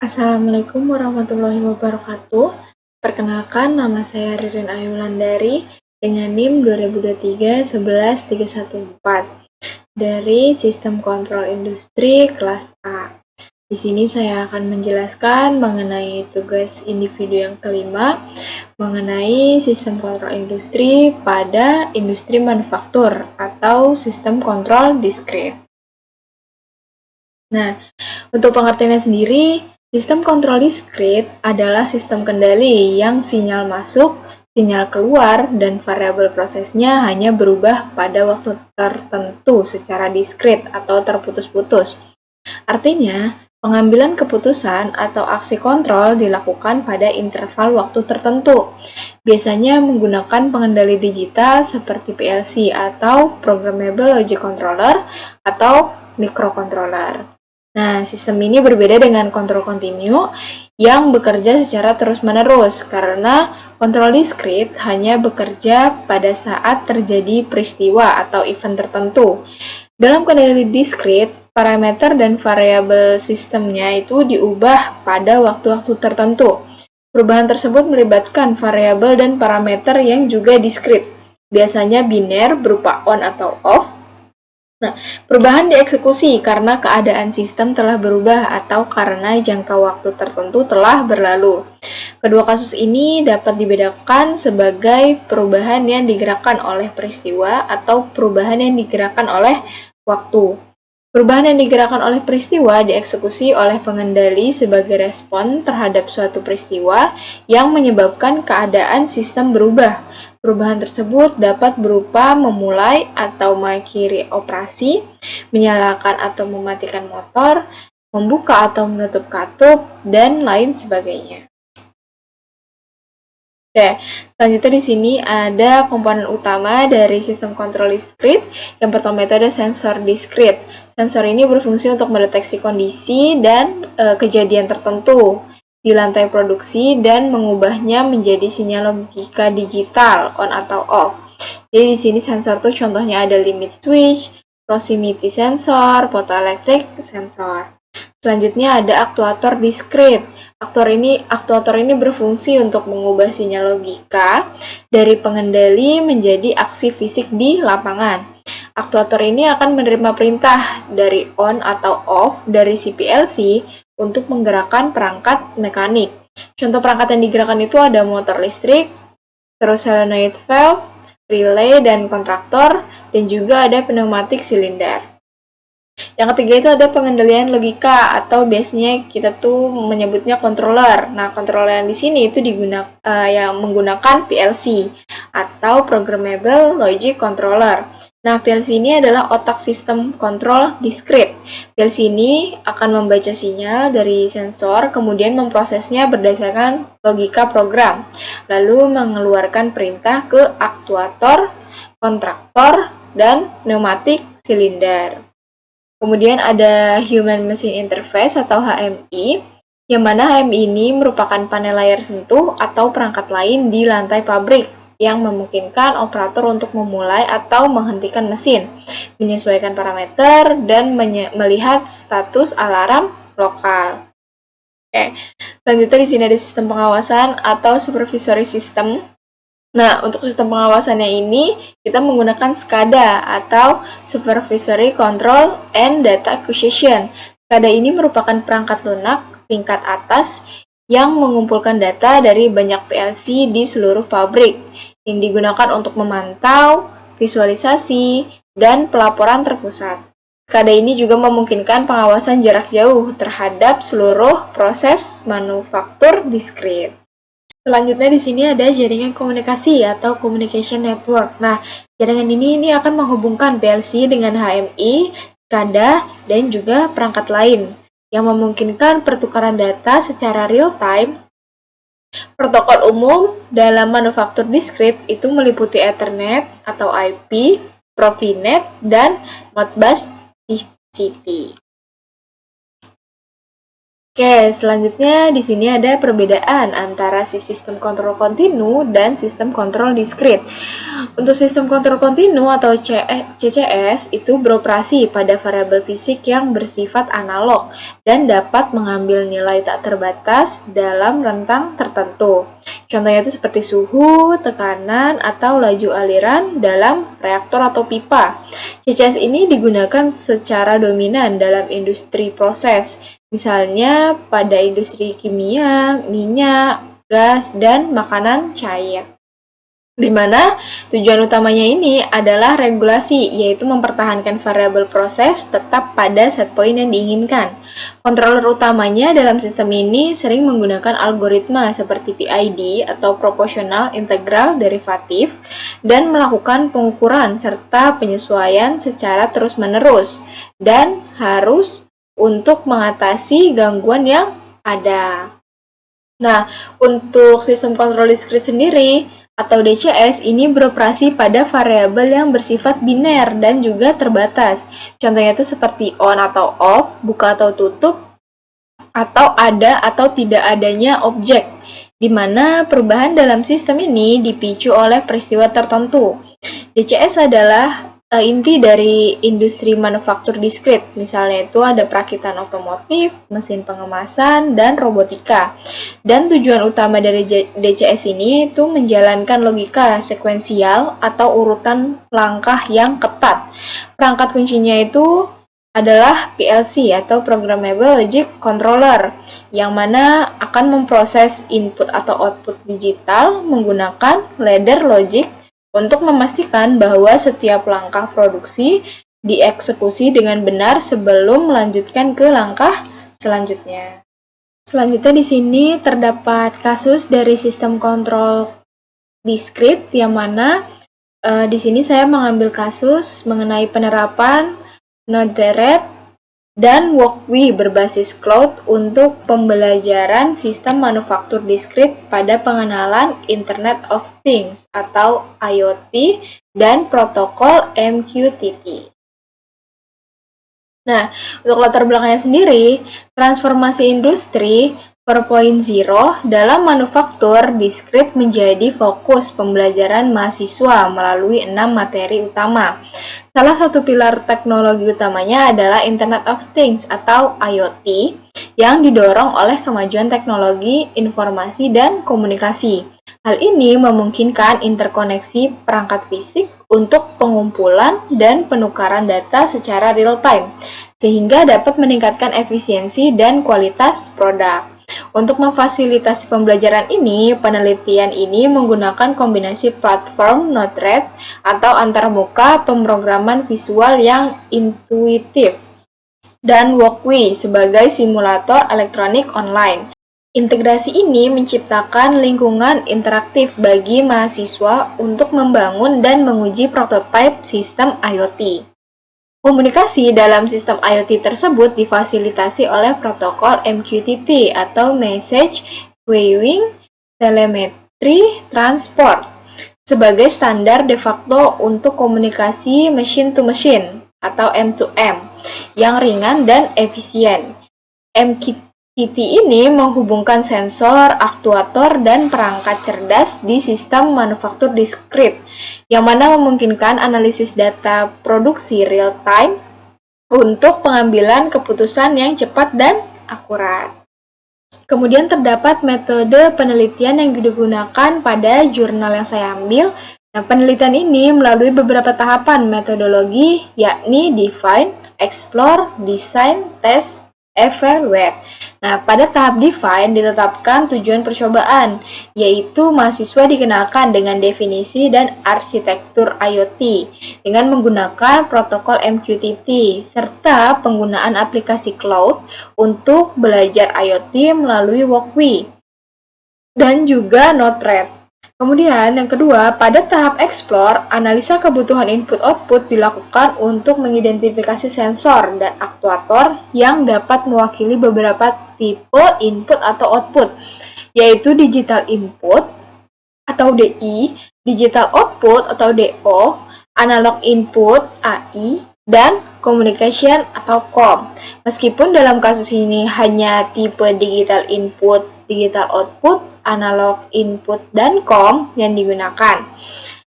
Assalamualaikum warahmatullahi wabarakatuh. Perkenalkan, nama saya Ririn Ayulandari dengan NIM 2023-11314 dari Sistem Kontrol Industri kelas A. Di sini saya akan menjelaskan mengenai tugas individu yang kelima, mengenai sistem kontrol industri pada industri manufaktur atau sistem kontrol diskrit. Nah, untuk pengertiannya sendiri, sistem kontrol diskrit adalah sistem kendali yang sinyal masuk, sinyal keluar, dan variabel prosesnya hanya berubah pada waktu tertentu secara diskrit atau terputus-putus. Artinya, pengambilan keputusan atau aksi kontrol dilakukan pada interval waktu tertentu, biasanya menggunakan pengendali digital seperti PLC atau Programmable Logic Controller atau microcontroller. Nah, sistem ini berbeda dengan kontrol kontinu yang bekerja secara terus-menerus karena kontrol diskrit hanya bekerja pada saat terjadi peristiwa atau event tertentu. Dalam kendali diskrit, parameter dan variabel sistemnya itu diubah pada waktu-waktu tertentu. Perubahan tersebut melibatkan variabel dan parameter yang juga diskrit, biasanya biner berupa on atau off. Nah, perubahan dieksekusi karena keadaan sistem telah berubah atau karena jangka waktu tertentu telah berlalu. Kedua kasus ini dapat dibedakan sebagai perubahan yang digerakkan oleh peristiwa atau perubahan yang digerakkan oleh waktu. Perubahan yang digerakkan oleh peristiwa dieksekusi oleh pengendali sebagai respon terhadap suatu peristiwa yang menyebabkan keadaan sistem berubah. Perubahan tersebut dapat berupa memulai atau mengakhiri operasi, menyalakan atau mematikan motor, membuka atau menutup katup, dan lain sebagainya. Oke, selanjutnya di sini ada komponen utama dari sistem kontrol diskrit. Yang pertama itu ada sensor diskrit. Sensor ini berfungsi untuk mendeteksi kondisi dan kejadian tertentu di lantai produksi dan mengubahnya menjadi sinyal logika digital on atau off. Jadi di sini sensor tuh contohnya ada limit switch, proximity sensor, photoelectric sensor. Selanjutnya ada aktuator diskrit. Aktuator ini berfungsi untuk mengubah sinyal logika dari pengendali menjadi aksi fisik di lapangan. Aktuator ini akan menerima perintah dari on atau off dari si PLC untuk menggerakkan perangkat mekanik. Contoh perangkat yang digerakkan itu ada motor listrik, terus solenoid valve, relay dan kontraktor, dan juga ada pneumatik silinder. Yang ketiga itu ada pengendalian logika atau biasanya kita tuh menyebutnya controller. Nah, controller yang di sini itu yang menggunakan PLC atau Programmable Logic Controller. Nah, PLC ini adalah otak sistem kontrol diskrit. PLC ini akan membaca sinyal dari sensor, kemudian memprosesnya berdasarkan logika program, lalu mengeluarkan perintah ke aktuator, kontraktor, dan pneumatik silinder. Kemudian ada Human Machine Interface atau HMI, yang mana HMI ini merupakan panel layar sentuh atau perangkat lain di lantai pabrik yang memungkinkan operator untuk memulai atau menghentikan mesin, menyesuaikan parameter, dan melihat status alarm lokal. Oke, selanjutnya di sini ada sistem pengawasan atau supervisory system. Nah, untuk sistem pengawasannya ini, kita menggunakan SCADA atau Supervisory Control and Data Acquisition. SCADA ini merupakan perangkat lunak tingkat atas yang mengumpulkan data dari banyak PLC di seluruh pabrik, yang digunakan untuk memantau, visualisasi, dan pelaporan terpusat. SCADA ini juga memungkinkan pengawasan jarak jauh terhadap seluruh proses manufaktur diskrit. Selanjutnya di sini ada jaringan komunikasi atau communication network. Nah, jaringan ini akan menghubungkan PLC dengan HMI, SCADA, dan juga perangkat lain yang memungkinkan pertukaran data secara real time. Protokol umum dalam manufaktur diskrit itu meliputi Ethernet atau IP, Profinet, dan Modbus TCP. Oke, selanjutnya di sini ada perbedaan antara si sistem kontrol kontinu dan sistem kontrol diskrit. Untuk sistem kontrol kontinu atau CCS itu beroperasi pada variabel fisik yang bersifat analog dan dapat mengambil nilai tak terbatas dalam rentang tertentu. Contohnya itu seperti suhu, tekanan, atau laju aliran dalam reaktor atau pipa. CCS ini digunakan secara dominan dalam industri proses, misalnya pada industri kimia, minyak, gas, dan makanan cair. Di mana tujuan utamanya ini adalah regulasi, yaitu mempertahankan variabel proses tetap pada set point yang diinginkan. Controller utamanya dalam sistem ini sering menggunakan algoritma seperti PID atau proporsional integral derivatif dan melakukan pengukuran serta penyesuaian secara terus-menerus dan harus untuk mengatasi gangguan yang ada. Nah, untuk sistem kontrol diskrit sendiri atau DCS ini beroperasi pada variabel yang bersifat biner dan juga terbatas. Contohnya itu seperti on atau off, buka atau tutup, atau ada atau tidak adanya objek, di mana perubahan dalam sistem ini dipicu oleh peristiwa tertentu. DCS adalah inti dari industri manufaktur diskrit, misalnya itu ada perakitan otomotif, mesin pengemasan, dan robotika. Dan tujuan utama dari DCS ini itu menjalankan logika sekuensial atau urutan langkah yang ketat. Perangkat kuncinya itu adalah PLC atau Programmable Logic Controller, yang mana akan memproses input atau output digital menggunakan ladder logic untuk memastikan bahwa setiap langkah produksi dieksekusi dengan benar sebelum melanjutkan ke langkah selanjutnya. Selanjutnya di sini terdapat kasus dari sistem kontrol diskrit yang mana di sini saya mengambil kasus mengenai penerapan Node-RED dan Walkway berbasis cloud untuk pembelajaran sistem manufaktur diskrit pada pengenalan Internet of Things atau IoT dan protokol MQTT. Nah, untuk latar belakangnya sendiri, transformasi industri 4.0 dalam manufaktur diskrit menjadi fokus pembelajaran mahasiswa melalui 6 materi utama. Salah satu pilar teknologi utamanya adalah Internet of Things atau IoT yang didorong oleh kemajuan teknologi informasi dan komunikasi. Hal ini memungkinkan interkoneksi perangkat fisik untuk pengumpulan dan penukaran data secara real-time, sehingga dapat meningkatkan efisiensi dan kualitas produk. Untuk memfasilitasi pembelajaran ini, penelitian ini menggunakan kombinasi platform Node-RED atau antarmuka pemrograman visual yang intuitif dan Walkway sebagai simulator elektronik online. Integrasi ini menciptakan lingkungan interaktif bagi mahasiswa untuk membangun dan menguji prototipe sistem IoT. Komunikasi dalam sistem IoT tersebut difasilitasi oleh protokol MQTT atau Message Queuing Telemetry Transport sebagai standar de facto untuk komunikasi machine to machine atau M2M yang ringan dan efisien. MQTT ini menghubungkan sensor, aktuator, dan perangkat cerdas di sistem manufaktur diskrit, yang mana memungkinkan analisis data produksi real-time untuk pengambilan keputusan yang cepat dan akurat. Kemudian terdapat metode penelitian yang digunakan pada jurnal yang saya ambil. Nah, penelitian ini melalui beberapa tahapan metodologi, yakni define, explore, design, test, evaluate. Nah, pada tahap define ditetapkan tujuan percobaan, yaitu mahasiswa dikenalkan dengan definisi dan arsitektur IoT dengan menggunakan protokol MQTT serta penggunaan aplikasi cloud untuk belajar IoT melalui Walkway dan juga Node-RED. Kemudian yang kedua, pada tahap explore, analisa kebutuhan input-output dilakukan untuk mengidentifikasi sensor dan aktuator yang dapat mewakili beberapa tipe input atau output, yaitu digital input atau DI, digital output atau DO, analog input AI, dan communication atau COM. Meskipun dalam kasus ini hanya tipe digital input, digital output, analog input, dan COM yang digunakan.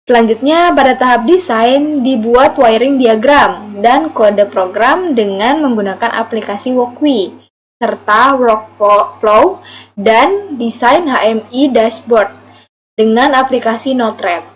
Selanjutnya, pada tahap desain dibuat wiring diagram dan kode program dengan menggunakan aplikasi Walkwi, serta workflow dan desain HMI dashboard dengan aplikasi Node-RED.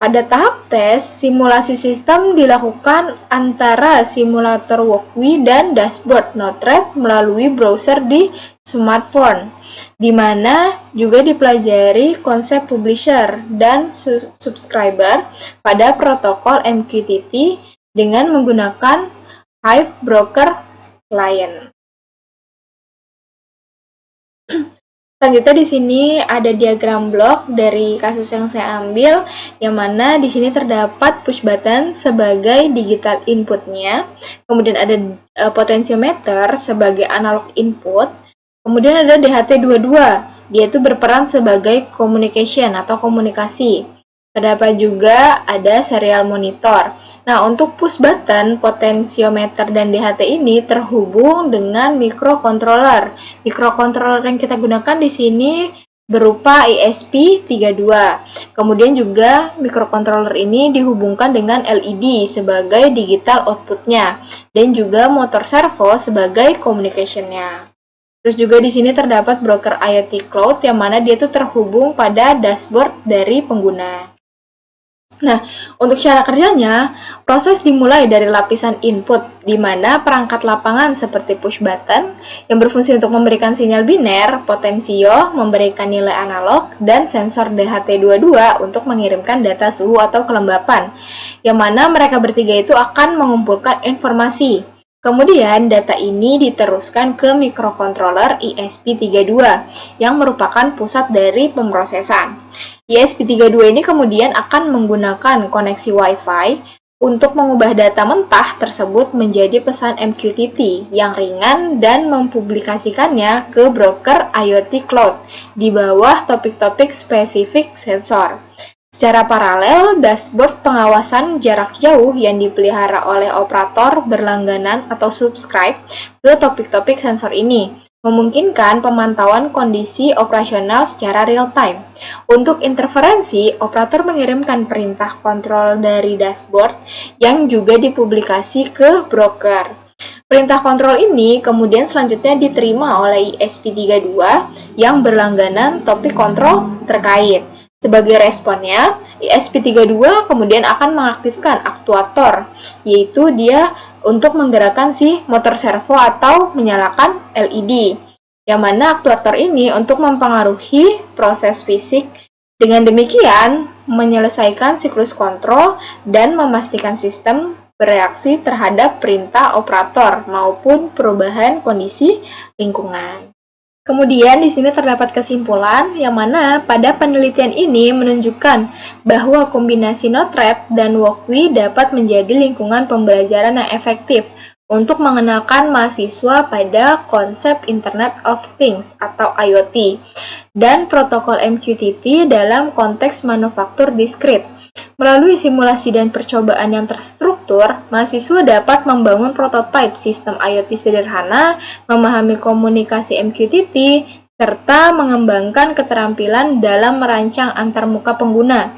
Pada tahap tes, simulasi sistem dilakukan antara simulator Walkwi dan dashboard Node-RED melalui browser di smartphone, di mana juga dipelajari konsep publisher dan subscriber pada protokol MQTT dengan menggunakan Hive Broker Client. Selanjutnya di sini ada diagram blok dari kasus yang saya ambil, yang mana di sini terdapat push button sebagai digital inputnya, kemudian ada potentiometer sebagai analog input, kemudian ada DHT22, dia itu berperan sebagai communication atau komunikasi. Terdapat juga ada serial monitor. Nah, untuk push button, potentiometer, dan DHT ini terhubung dengan microcontroller. Microcontroller yang kita gunakan di sini berupa ESP32. Kemudian juga microcontroller ini dihubungkan dengan LED sebagai digital outputnya, dan juga motor servo sebagai communication-nya. Terus juga di sini terdapat broker IoT Cloud yang mana dia itu terhubung pada dashboard dari pengguna. Nah, untuk cara kerjanya, proses dimulai dari lapisan input, di mana perangkat lapangan seperti push button yang berfungsi untuk memberikan sinyal biner, potensio, memberikan nilai analog, dan sensor DHT22 untuk mengirimkan data suhu atau kelembapan, yang mana mereka bertiga itu akan mengumpulkan informasi. Kemudian data ini diteruskan ke microcontroller ESP32 yang merupakan pusat dari pemrosesan. ESP32 ini kemudian akan menggunakan koneksi Wi-Fi untuk mengubah data mentah tersebut menjadi pesan MQTT yang ringan dan mempublikasikannya ke broker IoT Cloud di bawah topik-topik spesifik sensor. Secara paralel, dashboard pengawasan jarak jauh yang dipelihara oleh operator berlangganan atau subscribe ke topik-topik sensor ini memungkinkan pemantauan kondisi operasional secara real-time. Untuk interferensi, operator mengirimkan perintah kontrol dari dashboard yang juga dipublikasi ke broker. Perintah kontrol ini kemudian selanjutnya diterima oleh ESP32 yang berlangganan topik kontrol terkait. Sebagai responnya, ESP32 kemudian akan mengaktifkan aktuator, yaitu dia untuk menggerakkan si motor servo atau menyalakan LED, yang mana aktuator ini untuk mempengaruhi proses fisik. Dengan demikian, menyelesaikan siklus kontrol dan memastikan sistem bereaksi terhadap perintah operator maupun perubahan kondisi lingkungan. Kemudian di sini terdapat kesimpulan yang mana pada penelitian ini menunjukkan bahwa kombinasi Node-RED dan Walkwi dapat menjadi lingkungan pembelajaran yang efektif untuk mengenalkan mahasiswa pada konsep Internet of Things atau IoT dan protokol MQTT dalam konteks manufaktur diskrit. Melalui simulasi dan percobaan yang terstruktur, mahasiswa dapat membangun prototipe sistem IoT sederhana, memahami komunikasi MQTT, serta mengembangkan keterampilan dalam merancang antarmuka pengguna.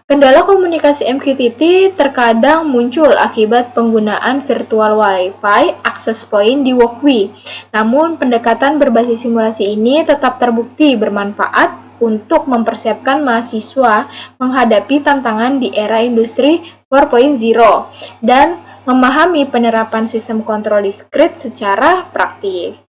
Kendala komunikasi MQTT terkadang muncul akibat penggunaan virtual Wi-Fi access point di Walkwi. Namun, pendekatan berbasis simulasi ini tetap terbukti bermanfaat untuk mempersiapkan mahasiswa menghadapi tantangan di era industri 4.0 dan memahami penerapan sistem kontrol diskrit secara praktis.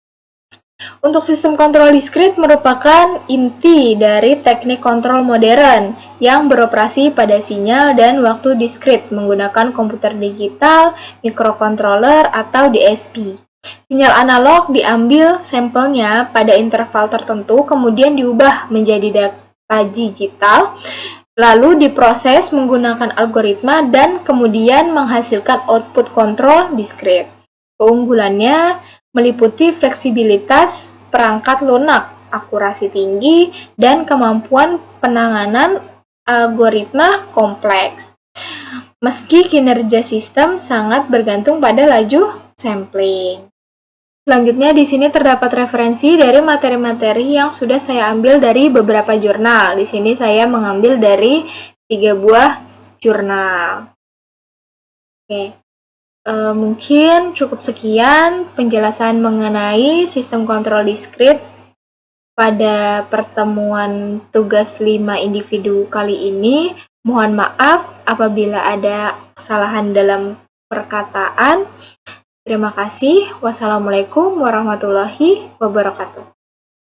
Untuk sistem kontrol diskrit merupakan inti dari teknik kontrol modern yang beroperasi pada sinyal dan waktu diskrit menggunakan komputer digital, microcontroller, atau DSP. Sinyal analog diambil sampelnya pada interval tertentu, kemudian diubah menjadi data digital, lalu diproses menggunakan algoritma dan kemudian menghasilkan output kontrol diskrit. Keunggulannya meliputi fleksibilitas perangkat lunak, akurasi tinggi, dan kemampuan penanganan algoritma kompleks. meski kinerja sistem sangat bergantung pada laju sampling. Selanjutnya di sini terdapat referensi dari materi-materi yang sudah saya ambil dari beberapa jurnal. Di sini saya mengambil dari 3 buah jurnal. Oke. Mungkin cukup sekian penjelasan mengenai sistem kontrol diskrit pada pertemuan tugas 5 individu kali ini. Mohon maaf apabila ada kesalahan dalam perkataan. Terima kasih. Wassalamualaikum warahmatullahi wabarakatuh.